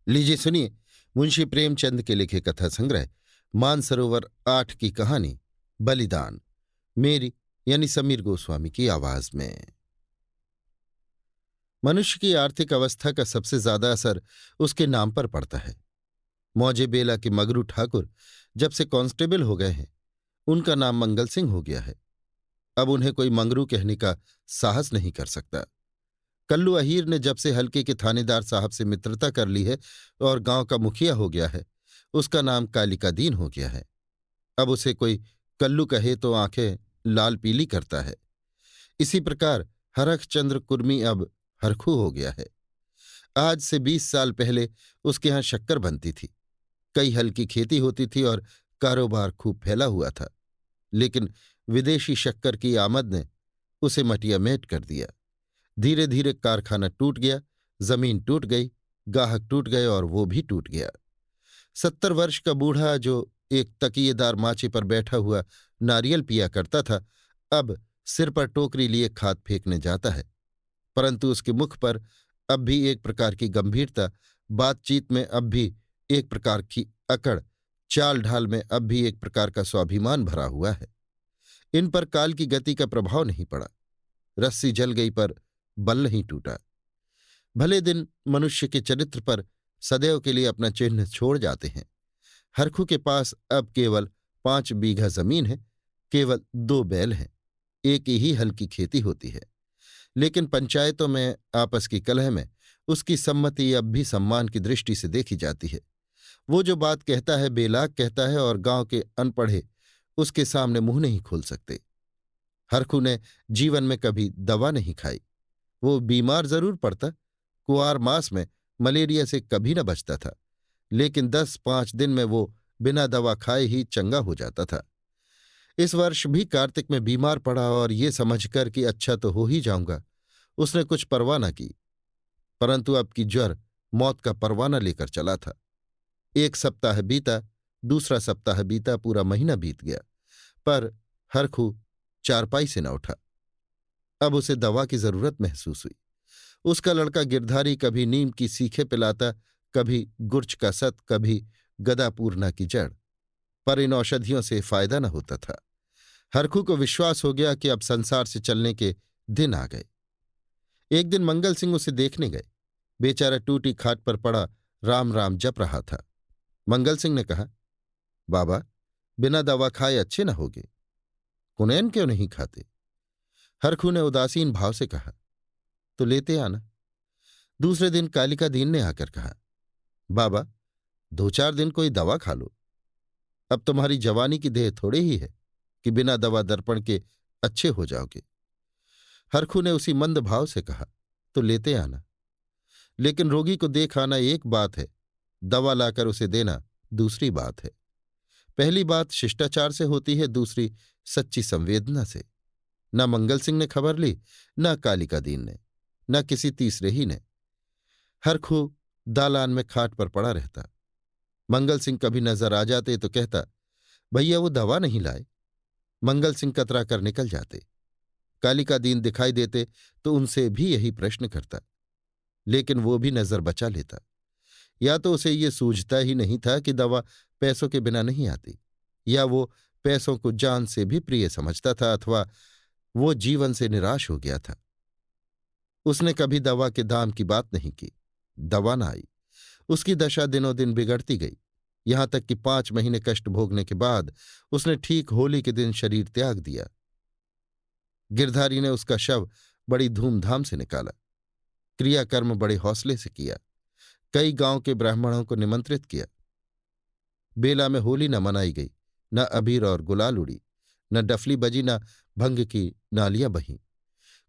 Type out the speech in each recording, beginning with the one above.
लीजिए सुनिए, मुंशी प्रेमचंद के लिखे कथा संग्रह मानसरोवर 8 की कहानी बलिदान, मेरी यानी समीर गोस्वामी की आवाज में। मनुष्य की आर्थिक अवस्था का सबसे ज्यादा असर उसके नाम पर पड़ता है। मौजे बेला के मगरू ठाकुर जब से कांस्टेबल हो गए हैं, उनका नाम मंगल सिंह हो गया है। अब उन्हें कोई मंगरू कहने का साहस नहीं कर सकता। कल्लू अहीर ने जब से हल्के के थानेदार साहब से मित्रता कर ली है और गांव का मुखिया हो गया है, उसका नाम कालिका दीन हो गया है। अब उसे कोई कल्लू कहे तो आंखें लाल पीली करता है। इसी प्रकार हरखचंद्र कुर्मी अब हरखू हो गया है। आज से 20 साल पहले उसके यहां शक्कर बनती थी। कई हल की खेती होती थी और कारोबार खूब फैला हुआ था। लेकिन विदेशी शक्कर की आमद ने उसे मटियामेट कर दिया। धीरे धीरे कारखाना टूट गया, जमीन टूट गई, गाहक टूट गए और वो भी टूट गया। 70 वर्ष का बूढ़ा जो एक तकिएदार माचे पर बैठा हुआ नारियल पिया करता था, अब सिर पर टोकरी लिए खाद फेंकने जाता है। परंतु उसके मुख पर अब भी एक प्रकार की गंभीरता, बातचीत में अब भी एक प्रकार की अकड़, चाल ढाल में अब भी एक प्रकार का स्वाभिमान भरा हुआ है। इन पर काल की गति का प्रभाव नहीं पड़ा। रस्सी जल गई पर बल नहीं टूटा। भले दिन मनुष्य के चरित्र पर सदैव के लिए अपना चिन्ह छोड़ जाते हैं। हरखू के पास अब केवल 5 बीघा जमीन है, केवल 2 बैल हैं, एक ही हल की खेती होती है। लेकिन पंचायतों में आपस की कलह में उसकी सम्मति अब भी सम्मान की दृष्टि से देखी जाती है। वो जो बात कहता है बेलाग कहता है और गांव के अनपढ़े उसके सामने मुंह नहीं खोल सकते। हरखू ने जीवन में कभी दवा नहीं खाई। वो बीमार जरूर पड़ता, कुआर मास में मलेरिया से कभी न बचता था, लेकिन 10-5 दिन में वो बिना दवा खाए ही चंगा हो जाता था। इस वर्ष भी कार्तिक में बीमार पड़ा और ये समझकर कि अच्छा तो हो ही जाऊंगा, उसने कुछ परवाह न की। परंतु अब की ज्वर मौत का परवाना लेकर चला था। 1 सप्ताह बीता, दूसरा सप्ताह बीता, पूरा महीना बीत गया, पर हरखू चारपाई से न उठा। अब उसे दवा की जरूरत महसूस हुई। उसका लड़का गिरधारी कभी नीम की सीखे पिलाता, कभी गुर्च का सत, कभी गदापूर्णा की जड़, पर इन औषधियों से फायदा न होता था। हरखू को विश्वास हो गया कि अब संसार से चलने के दिन आ गए। एक दिन मंगल सिंह उसे देखने गए। बेचारा टूटी खाट पर पड़ा राम राम जप रहा था। मंगल सिंह ने कहा, बाबा, बिना दवा खाए अच्छे न होगे, कुनैन क्यों नहीं खाते? हरखू ने उदासीन भाव से कहा, तो लेते आना। दूसरे दिन कालिका दीन ने आकर कहा, बाबा, 2-4 दिन कोई दवा खा लो। अब तुम्हारी जवानी की देह थोड़े ही है कि बिना दवा दर्पण के अच्छे हो जाओगे। हरखू ने उसी मंद भाव से कहा, तो लेते आना। लेकिन रोगी को देख आना एक बात है, दवा लाकर उसे देना दूसरी बात है। पहली बात शिष्टाचार से होती है, दूसरी सच्ची संवेदना से। न मंगल सिंह ने खबर ली, न कालिका दीन ने, न किसी तीसरे ही ने। हरखू दालान में खाट पर पड़ा रहता। मंगल सिंह कभी नजर आ जाते तो कहता, भैया वो दवा नहीं लाए। मंगल सिंह कतरा कर निकल जाते। कालिका दीन दिखाई देते तो उनसे भी यही प्रश्न करता, लेकिन वो भी नजर बचा लेता। या तो उसे ये सूझता ही नहीं था कि दवा पैसों के बिना नहीं आती, या वो पैसों को जान से भी प्रिय समझता था, अथवा वो जीवन से निराश हो गया था। उसने कभी दवा के दाम की बात नहीं की। दवा न आई। उसकी दशा दिनों दिन बिगड़ती गई, यहां तक कि 5 महीने कष्ट भोगने के बाद उसने ठीक होली के दिन शरीर त्याग दिया। गिरधारी ने उसका शव बड़ी धूमधाम से निकाला। क्रियाकर्म बड़े हौसले से किया। कई गांव के ब्राह्मणों को निमंत्रित किया। बेला में होली न मनाई गई, न अबीर और गुलाल उड़ी, न डफली बजी, न भंग की नालियां बहीं।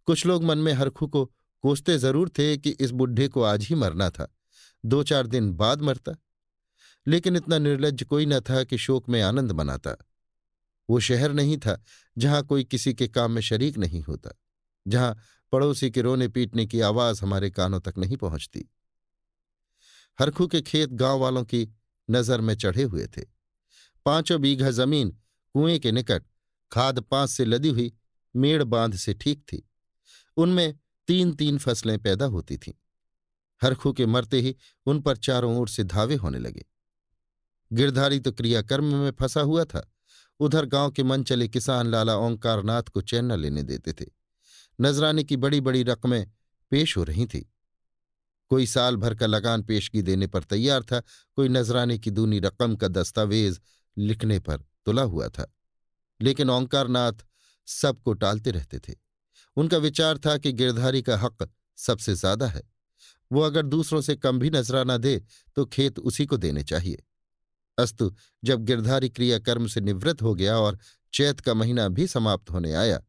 कुछ लोग मन में हरखू को कोसते जरूर थे कि इस बुढ़े को आज ही मरना था, 2-4 दिन बाद मरता। लेकिन इतना निर्लज्ज कोई न था कि शोक में आनंद मनाता। वो शहर नहीं था जहां कोई किसी के काम में शरीक नहीं होता, जहां पड़ोसी के रोने पीटने की आवाज हमारे कानों तक नहीं पहुंचती। हरखू के खेत गांव वालों की नजर में चढ़े हुए थे। 5 बीघा जमीन कुएं के निकट खाद 5 से लदी हुई मेड़ बांध से ठीक थी। उनमें 3-3 फसलें पैदा होती थीं। हरखू के मरते ही उन पर चारों ओर से धावे होने लगे। गिरधारी तो क्रियाकर्म में फंसा हुआ था, उधर गांव के मन चले किसान लाला ओंकारनाथ को चैन न लेने देते थे। नजराने की बड़ी बड़ी रकमें पेश हो रही थी। कोई साल भर का लगान पेशगी देने पर तैयार था, कोई नजराने की दूनी रकम का दस्तावेज लिखने पर तुला हुआ था। लेकिन ओंकारनाथ सबको टालते रहते थे। उनका विचार था कि गिरधारी का हक सबसे ज्यादा है। वो अगर दूसरों से कम भी नजराना दे तो खेत उसी को देने चाहिए। अस्तु, जब गिरधारी क्रियाकर्म से निवृत्त हो गया और चैत का महीना भी समाप्त होने आया,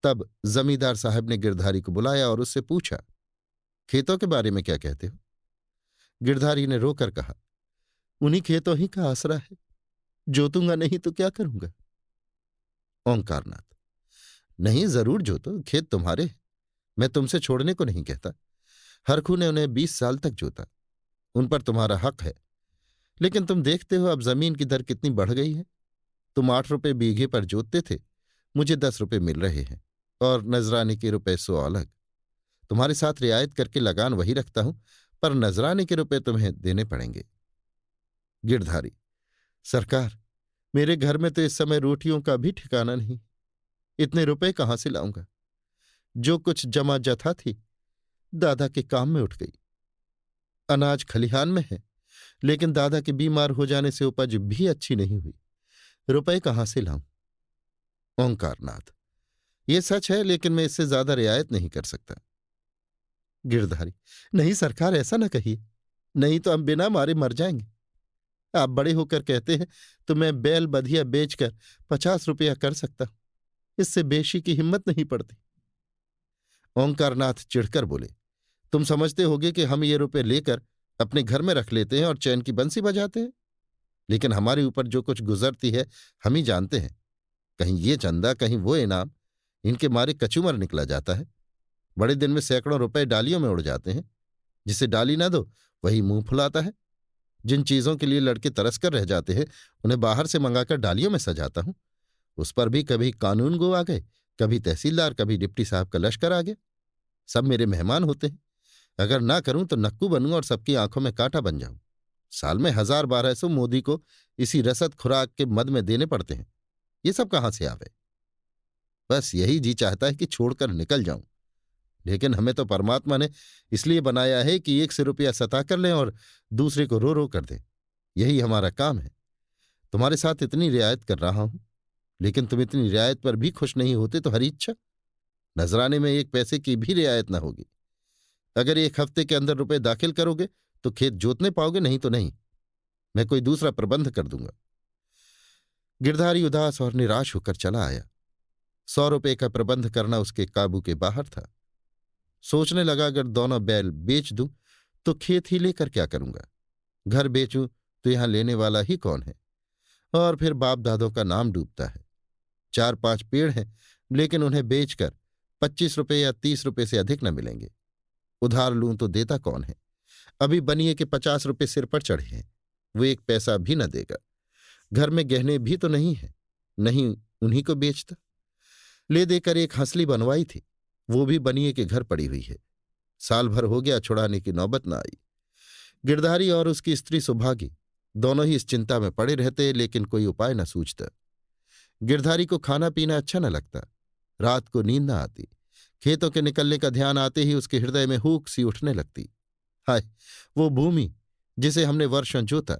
तब जमींदार साहब ने गिरधारी को बुलाया और उससे पूछा, खेतों के बारे में क्या कहते हो? गिरधारी ने रोकर कहा, उन्हीं खेतों ही का आसरा है, जोतूंगा नहीं तो क्या करूंगा? ओंकारनाथ, नहीं, जरूर जोतो, खेत तुम्हारे हैं। मैं तुमसे छोड़ने को नहीं कहता। हरखू ने उन्हें 20 साल तक जोता, उन पर तुम्हारा हक है। लेकिन तुम देखते हो अब जमीन की दर कितनी बढ़ गई है। तुम 8 रुपये बीघे पर जोतते थे, मुझे 10 रुपये मिल रहे हैं, और नजराने के रुपए 100 अलग। तुम्हारे साथ रियायत करके लगान वही रखता हूं, पर नजराने के रुपए तुम्हें देने पड़ेंगे। गिरधारी, सरकार, मेरे घर में तो इस समय रोटियों का भी ठिकाना नहीं, इतने रुपए कहां से लाऊंगा? जो कुछ जमा जथा थी दादा के काम में उठ गई। अनाज खलिहान में है, लेकिन दादा के बीमार हो जाने से उपज भी अच्छी नहीं हुई। रुपए कहां से लाऊं? ओंकारनाथ, ये सच है, लेकिन मैं इससे ज्यादा रियायत नहीं कर सकता। गिरधारी, नहीं सरकार, ऐसा न कहिए, नहीं तो हम बिना मारे मर जाएंगे। आप बड़े होकर कहते हैं तो मैं बैल बधिया बेचकर 50 रुपया कर सकता हूं, इससे बेशी की हिम्मत नहीं पड़ती। ओंकारनाथ चिढ़कर बोले, तुम समझते होगे कि हम ये रुपए लेकर अपने घर में रख लेते हैं और चैन की बंसी बजाते हैं, लेकिन हमारे ऊपर जो कुछ गुजरती है हम ही जानते हैं। कहीं ये चंदा, कहीं वो इनाम, इनके मारे कचूमर निकला जाता है। बड़े दिन में सैकड़ों रुपए डालियों में उड़ जाते हैं। जिसे डाली ना दो वही मुंह फुलाता है। जिन चीजों के लिए लड़के तरस कर रह जाते हैं उन्हें बाहर से मंगाकर डालियों में सजाता हूं। उस पर भी कभी कानून गो आ गए, कभी तहसीलदार, कभी डिप्टी साहब का लश्कर आ गया। सब मेरे मेहमान होते हैं। अगर ना करूं तो नक्कू बनूं और सबकी आंखों में कांटा बन जाऊं। साल में 1000-1200 मोदी को इसी रसद खुराक के मद में देने पड़ते हैं। ये सब कहां से आवे? बस यही जी चाहता है कि छोड़कर निकल जाऊं। लेकिन हमें तो परमात्मा ने इसलिए बनाया है कि एक से रुपया सता कर लें और दूसरे को रो रो कर दें। यही हमारा काम है। तुम्हारे साथ इतनी रियायत कर रहा हूं, लेकिन तुम इतनी रियायत पर भी खुश नहीं होते तो हरी इच्छा। नजराने में 1 पैसे की भी रियायत न होगी। अगर 1 हफ्ते के अंदर रुपए दाखिल करोगे तो खेत जोतने पाओगे, नहीं तो नहीं। मैं कोई दूसरा प्रबंध कर दूंगा। गिरधारी उदास और निराश होकर चला आया। 100 रुपये का प्रबंध करना उसके काबू के बाहर था। सोचने लगा, अगर दोनों बैल बेच दूं तो खेत ही लेकर क्या करूंगा? घर बेचूं तो यहां लेने वाला ही कौन है? और फिर बाप दादों का नाम डूबता है। 4-5 पेड़ हैं, लेकिन उन्हें बेचकर 25 रुपये या 30 रुपये से अधिक न मिलेंगे। उधार लूं तो देता कौन है? अभी बनिए के 50 रुपये सिर पर चढ़े हैं, वो 1 पैसा भी न देगा। घर में गहने भी तो नहीं है, नहीं उन्हीं को बेचता। ले देकर एक हंसली बनवाई थी, वो भी बनिए के घर पड़ी हुई है। साल भर हो गया, छुड़ाने की नौबत न आई। गिरधारी और उसकी स्त्री सुभागी दोनों ही इस चिंता में पड़े रहते, लेकिन कोई उपाय न सूझता। गिरधारी को खाना पीना अच्छा न लगता, रात को नींद न आती। खेतों के निकलने का ध्यान आते ही उसके हृदय में हूक सी उठने लगती। हाय, वो भूमि जिसे हमने वर्षों जोता,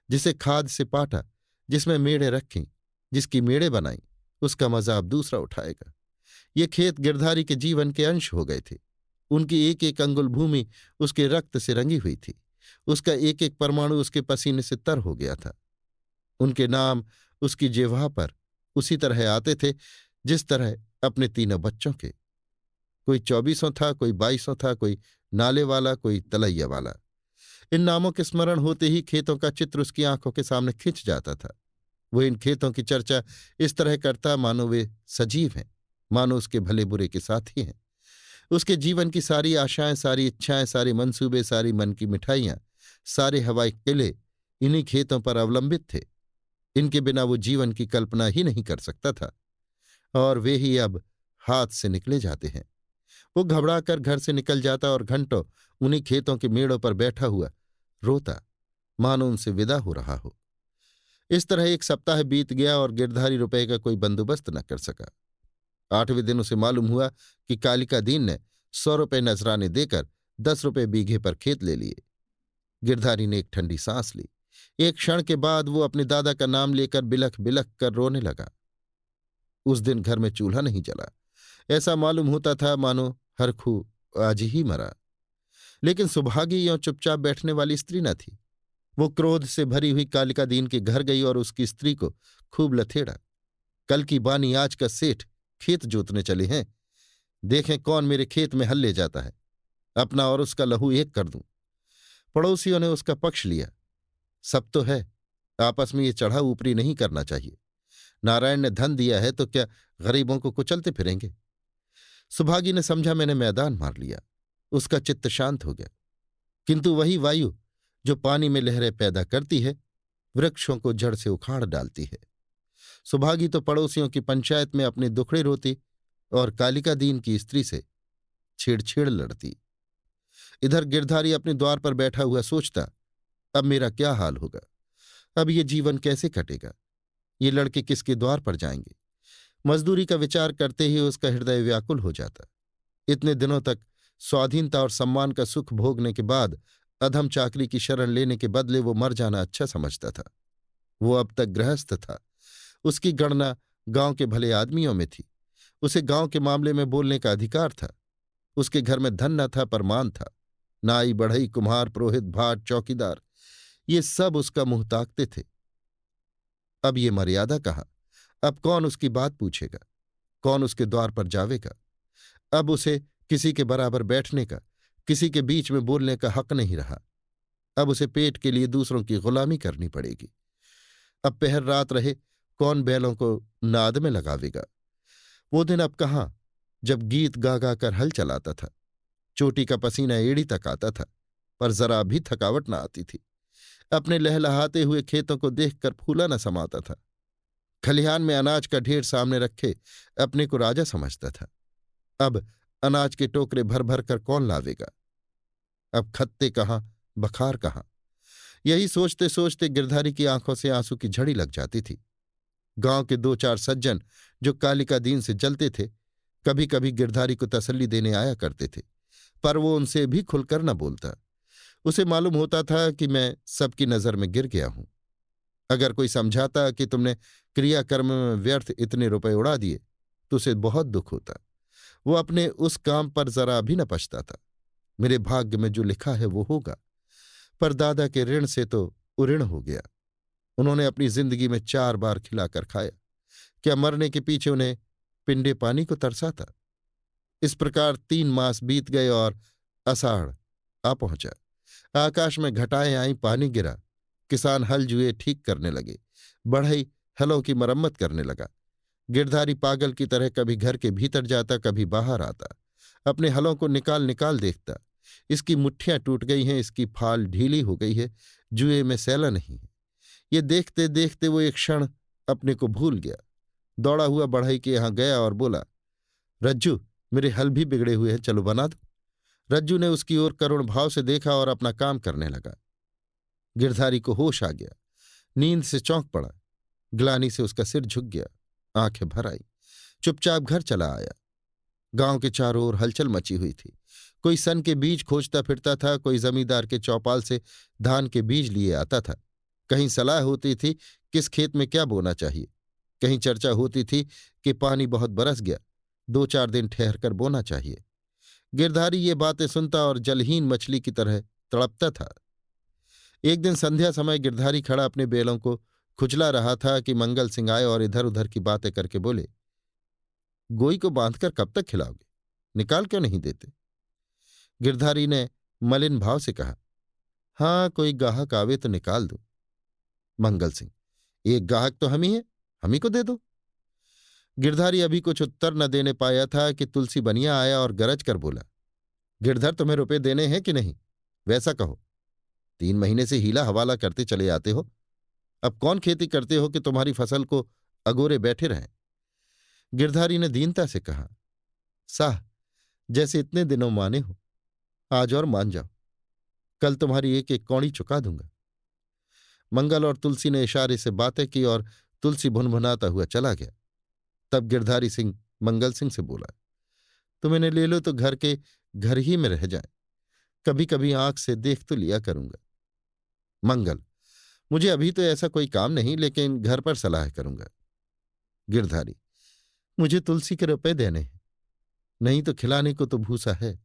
जिसे खाद से पाटा, जिसमें मेड़े रखीं, जिसकी मेड़े बनाई, उसका मजा अब दूसरा उठाएगा। ये खेत गिरधारी के जीवन के अंश हो गए थे। उनकी एक एक अंगुल भूमि उसके रक्त से रंगी हुई थी। उसका एक एक परमाणु उसके पसीने से तर हो गया था। उनके नाम उसकी जिह्वा पर उसी तरह आते थे जिस तरह अपने तीनों बच्चों के। कोई 24वां था, कोई 22वां था, कोई नाले वाला, कोई तलैया वाला। इन नामों के स्मरण होते ही खेतों का चित्र उसकी आंखों के सामने खिंच जाता था। वो इन खेतों की चर्चा इस तरह करता मानो वे सजीव हैं, मानो उसके भले बुरे के साथी हैं। उसके जीवन की सारी आशाएं, सारी इच्छाएं, सारे मंसूबे, सारी मन की मिठाइयां, सारे हवाई किले इन्हीं खेतों पर अवलंबित थे। इनके बिना वो जीवन की कल्पना ही नहीं कर सकता था, और वे ही अब हाथ से निकले जाते हैं। वो घबराकर घर से निकल जाता और घंटों उन्हीं खेतों के मेड़ों पर बैठा हुआ रोता, मानो उनसे विदा हो रहा हो। इस तरह एक सप्ताह बीत गया और गिरधारी रुपए का कोई बंदोबस्त न कर सका। 8वें दिन उसे मालूम हुआ कि कालिका दीन ने 100 रुपये नजराने देकर 10 रुपये बीघे पर खेत ले लिए। गिरधारी ने एक ठंडी सांस ली। एक क्षण के बाद वो अपने दादा का नाम लेकर बिलख बिलख कर रोने लगा। उस दिन घर में चूल्हा नहीं जला। ऐसा मालूम होता था मानो हर खू आज ही मरा। लेकिन सुभागी यों चुपचाप बैठने वाली स्त्री न थी। वो क्रोध से भरी हुई कालिका दीन के घर गई और उसकी स्त्री को खूब लथेड़ा। कल की बानी आज का सेठ खेत जोतने चले हैं, देखें कौन मेरे खेत में हल ले जाता है, अपना और उसका लहू एक कर दूं। पड़ोसियों ने उसका पक्ष लिया। सब तो है, आपस में ये चढ़ा ऊपरी नहीं करना चाहिए। नारायण ने धन दिया है तो क्या गरीबों को कुचलते फिरेंगे। सुभागी ने समझा मैंने मैदान मार लिया। उसका चित्त शांत हो गया। किंतु वही वायु जो पानी में लहरें पैदा करती है, वृक्षों को जड़ से उखाड़ डालती है। सुभागी तो पड़ोसियों की पंचायत में अपने दुखड़े रोती और कालिका दीन की स्त्री से छेड़छेड़ लड़ती। इधर गिरधारी अपने द्वार पर बैठा हुआ सोचता, अब मेरा क्या हाल होगा, अब ये जीवन कैसे कटेगा, ये लड़के किसके द्वार पर जाएंगे। मजदूरी का विचार करते ही उसका हृदय व्याकुल हो जाता। इतने दिनों तक स्वाधीनता और सम्मान का सुख भोगने के बाद अधम चाकरी की शरण लेने के बदले वो मर जाना अच्छा समझता था। वो अब तक गृहस्थ था। उसकी गणना गांव के भले आदमियों में थी। उसे गांव के मामले में बोलने का अधिकार था। उसके घर में धन न था पर मान था। नाई, बढ़ई, कुम्हार, पुरोहित, भाट, चौकीदार, ये सब उसका मुंह ताकते थे। अब ये मर्यादा कहाँ? अब कौन उसकी बात पूछेगा? कौन उसके द्वार पर जावेगा? अब उसे किसी के बराबर बैठने का, किसी के बीच में बोलने का हक नहीं रहा। अब उसे पेट के लिए दूसरों की गुलामी करनी पड़ेगी। अब पहर रात रहे कौन बैलों को नाद में लगावेगा? वो दिन अब कहाँ, जब गीत गा गा कर हल चलाता था। चोटी का पसीना एड़ी तक आता था, पर जरा भी थकावट न आती थी। अपने लहलहाते हुए खेतों को देखकर फूला न समाता था। खलिहान में अनाज का ढेर सामने रखे अपने को राजा समझता था। अब अनाज के टोकरे भर भर कर कौन लावेगा? अब खत्ते कहाँ, बखार कहाँ? यही सोचते सोचते गिरधारी की आंखों से आंसू की झड़ी लग जाती थी। गांव के 2-4 सज्जन जो कालिका दीन से जलते थे, कभी कभी गिरधारी को तसल्ली देने आया करते थे, पर वो उनसे भी खुलकर न बोलता। उसे मालूम होता था कि मैं सबकी नजर में गिर गया हूं। अगर कोई समझाता कि तुमने क्रियाकर्म में व्यर्थ इतने रुपए उड़ा दिए तो उसे बहुत दुख होता। वो अपने उस काम पर जरा भी न पछताता। मेरे भाग्य में जो लिखा है वो होगा। पर दादा के ऋण से तो उऋण हो गया। उन्होंने अपनी जिंदगी में 4 बार खिलाकर खाया। क्या मरने के पीछे उन्हें पिंडे पानी को तरसा था? इस प्रकार 3 मास बीत गए और आषाढ़ आ पहुंचा। आकाश में घटाएं आई, पानी गिरा। किसान हल जुए ठीक करने लगे। बढ़ई हलों की मरम्मत करने लगा। गिरधारी पागल की तरह कभी घर के भीतर जाता, कभी बाहर आता। अपने हलों को निकाल निकाल देखता। इसकी मुट्ठियां टूट गई हैं, इसकी फाल ढीली हो गई है, जुए में सैला नहीं है। ये देखते देखते वो एक क्षण अपने को भूल गया। दौड़ा हुआ बढ़ई के यहां गया और बोला, रज्जू, मेरे हल भी बिगड़े हुए हैं, चलो बना दो। रज्जू ने उसकी ओर करुण भाव से देखा और अपना काम करने लगा। गिरधारी को होश आ गया। नींद से चौंक पड़ा। ग्लानि से उसका सिर झुक गया, आंखें भर आई। चुपचाप घर चला आया। गांव के चारों ओर हलचल मची हुई थी। कोई सन के बीज खोजता फिरता था, कोई जमींदार के चौपाल से धान के बीज लिए आता था। कहीं सलाह होती थी किस खेत में क्या बोना चाहिए। कहीं चर्चा होती थी कि पानी बहुत बरस गया, 2-4 दिन ठहर कर बोना चाहिए। गिरधारी ये बातें सुनता और जलहीन मछली की तरह तड़पता था। एक दिन संध्या समय गिरधारी खड़ा अपने बैलों को खुजला रहा था कि मंगल सिंह आए और इधर उधर की बातें करके बोले, गोई को बांधकर कब तक खिलाओगे, निकाल क्यों नहीं देते? गिरधारी ने मलिन भाव से कहा, हाँ, कोई गाहक आवे तो निकाल दो। मंगल सिंह, एक गाहक तो हम ही है, हम ही को दे दो। गिरधारी अभी कुछ उत्तर न देने पाया था कि तुलसी बनिया आया और गरज कर बोला, गिरधर, तुम्हें रुपए देने हैं कि नहीं? वैसा कहो। 3 महीने से हीला हवाला करते चले आते हो। अब कौन खेती करते हो कि तुम्हारी फसल को अगोरे बैठे रहें? गिरधारी ने दीनता से कहा, साह, जैसे इतने दिनों माने हो, आज और मान जाओ। कल तुम्हारी एक एक कौड़ी चुका दूंगा। मंगल और तुलसी ने इशारे से बातें की और तुलसी भुनभुनाता हुआ चला गया। तब गिरधारी सिंह मंगल सिंह से बोला, तुम इन्हें ले लो तो घर के घर ही में रह जाए, कभी कभी आंख से देख तो लिया करूंगा। मंगल, मुझे अभी तो ऐसा कोई काम नहीं, लेकिन घर पर सलाह करूंगा। गिरधारी, मुझे तुलसी के रुपए देने हैं, नहीं तो खिलाने को तो भूसा है।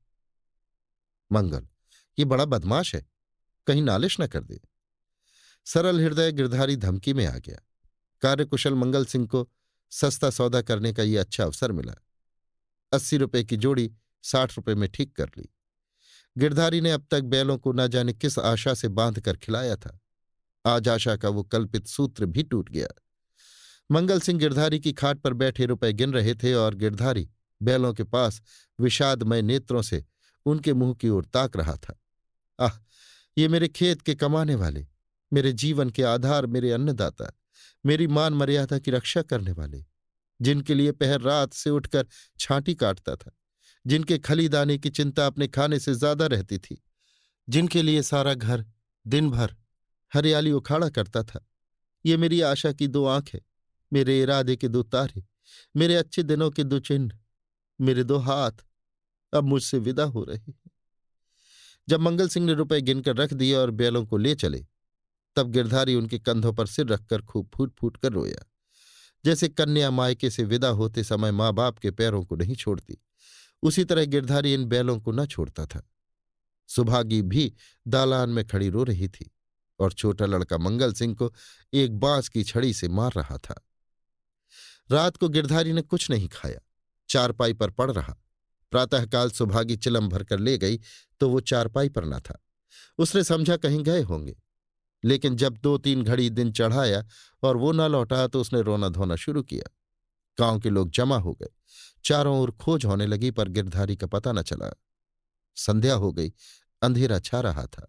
मंगल, ये बड़ा बदमाश है, कहीं नालिश न कर दे। सरल हृदय गिरधारी धमकी में आ गया। कार्यकुशल मंगल सिंह को सस्ता सौदा करने का ये अच्छा अवसर मिला। 80 रुपए की जोड़ी 60 रुपए में ठीक कर ली। गिरधारी ने अब तक बैलों को न जाने किस आशा से बांध कर खिलाया था। आज आशा का वो कल्पित सूत्र भी टूट गया। मंगल सिंह गिरधारी की खाट पर बैठे रुपए गिन रहे थे और गिरधारी बैलों के पास विषादमय नेत्रों से उनके मुंह की ओर ताक रहा था। आह, ये मेरे खेत के कमाने वाले, मेरे जीवन के आधार, मेरे अन्नदाता, मेरी मान मर्यादा की रक्षा करने वाले, जिनके लिए पहर रात से उठकर छांटी काटता था, जिनके खलीदाने की चिंता अपने खाने से ज्यादा रहती थी, जिनके लिए सारा घर दिन भर हरियाली उखाड़ा करता था। ये मेरी आशा की 2 आंखें, मेरे इरादे के 2 तारे, मेरे अच्छे दिनों के 2 चिन्ह, मेरे 2 हाथ अब मुझसे विदा हो रहे हैं। जब मंगल सिंह ने रुपए गिनकर रख दिए और बैलों को ले चले, तब गिरधारी उनके कंधों पर सिर रखकर खूब फूट फूट कर रोया। जैसे कन्या मायके से विदा होते समय माँ बाप के पैरों को नहीं छोड़ती, उसी तरह गिरधारी इन बैलों को न छोड़ता था। सुभागी भी दालान में खड़ी रो रही थी और छोटा लड़का मंगल सिंह को एक बांस की छड़ी से मार रहा था। रात को गिरधारी ने कुछ नहीं खाया, चारपाई पर पड़ रहा। प्रातःकाल सुभागी चिलम भरकर ले गई तो वो चारपाई पर न था। उसने समझा कहीं गए होंगे, लेकिन जब 2-3 घड़ी दिन चढ़ाया और वो न लौटा तो उसने रोना धोना शुरू किया। गांव के लोग जमा हो गए, चारों ओर खोज होने लगी, पर गिरधारी का पता न चला। संध्या हो गई, अंधेरा छा रहा था।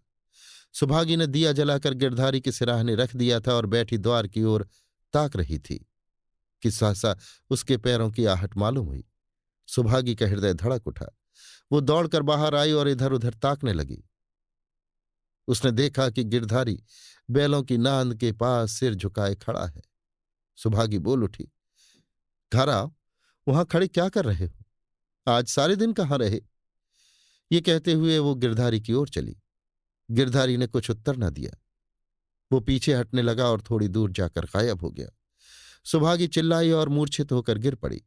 सुभागी ने दिया जलाकर गिरधारी के सिराहने रख दिया था और बैठी द्वार की ओर ताक रही थी कि सहसा उसके पैरों की आहट मालूम हुई। सुभागी का हृदय धड़क उठा। वो दौड़कर बाहर आई और इधर उधर ताकने लगी। उसने देखा कि गिरधारी बैलों की नांद के पास सिर झुकाए खड़ा है। सुभागी बोल उठी, घर आओ, वहां खड़े क्या कर रहे हो? आज सारे दिन कहाँ रहे? ये कहते हुए वो गिरधारी की ओर चली। गिरधारी ने कुछ उत्तर न दिया। वो पीछे हटने लगा और थोड़ी दूर जाकर गायब हो गया। सुभागी चिल्लाई और मूर्छित होकर गिर पड़ी।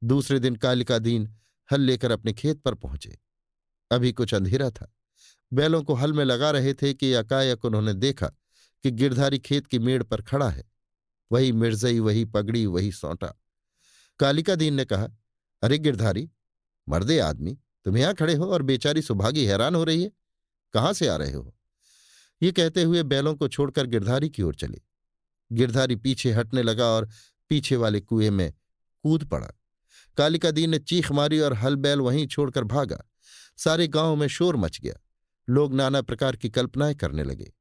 दूसरे दिन कालिका दीन हल लेकर अपने खेत पर पहुंचे। अभी कुछ अंधेरा था। बैलों को हल में लगा रहे थे कि एकाएक उन्होंने देखा कि गिरधारी खेत की मेड़ पर खड़ा है। वही मिर्जई, वही पगड़ी, वही सौंटा। कालिका दीन ने कहा, अरे गिरधारी, मर्दे आदमी, तुम यहां खड़े हो और बेचारी सुभागी हैरान हो रही है, कहां से आ रहे हो? ये कहते हुए बैलों को छोड़कर गिरधारी की ओर चले। गिरधारी पीछे हटने लगा और पीछे वाले कुएं में कूद पड़ा। कालिका दीन ने चीख मारी और हल बैल वहीं छोड़कर भागा। सारे गांव में शोर मच गया। लोग नाना प्रकार की कल्पनाएं करने लगे।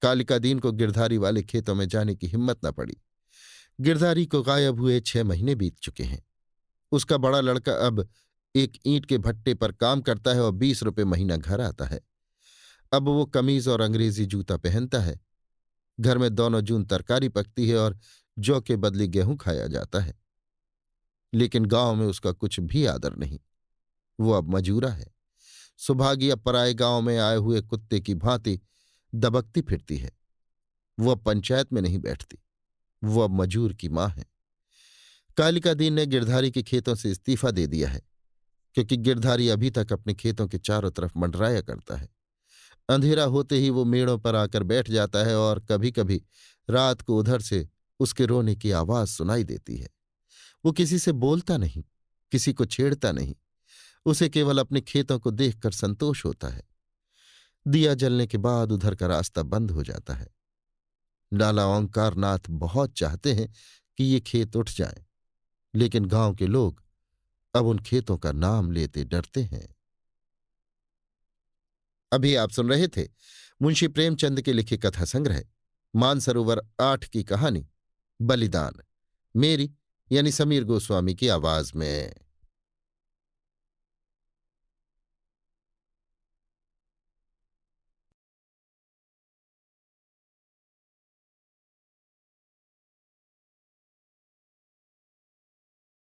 कालिका दीन को गिरधारी वाले खेतों में जाने की हिम्मत न पड़ी। गिरधारी को गायब हुए 6 महीने बीत चुके हैं। उसका बड़ा लड़का अब एक ईंट के भट्टे पर काम करता है और 20 रुपये महीना घर आता है। अब वो कमीज और अंग्रेजी जूता पहनता है। घर में दोनों जून तरकारी पकती है और जौ के बदले गेहूं खाया जाता है। लेकिन गांव में उसका कुछ भी आदर नहीं। वो अब मजूरा है। सुभागी अब पराए गांव में आए हुए कुत्ते की भांति दबकती फिरती है। वो अब पंचायत में नहीं बैठती। वो अब मजूर की मां है। कालिका दीन ने गिरधारी के खेतों से इस्तीफा दे दिया है, क्योंकि गिरधारी अभी तक अपने खेतों के चारों तरफ मंडराया करता है। अंधेरा होते ही वो मेड़ों पर आकर बैठ जाता है और कभी कभी रात को उधर से उसके रोने की आवाज सुनाई देती है। वो किसी से बोलता नहीं, किसी को छेड़ता नहीं। उसे केवल अपने खेतों को देखकर संतोष होता है। दिया जलने के बाद उधर का रास्ता बंद हो जाता है। लाला ओंकार नाथ बहुत चाहते हैं कि ये खेत उठ जाएं, लेकिन गांव के लोग अब उन खेतों का नाम लेते डरते हैं। अभी आप सुन रहे थे मुंशी प्रेमचंद के लिखे कथा संग्रह मानसरोवर 8 की कहानी बलिदान, मेरी यानी समीर गोस्वामी की आवाज में।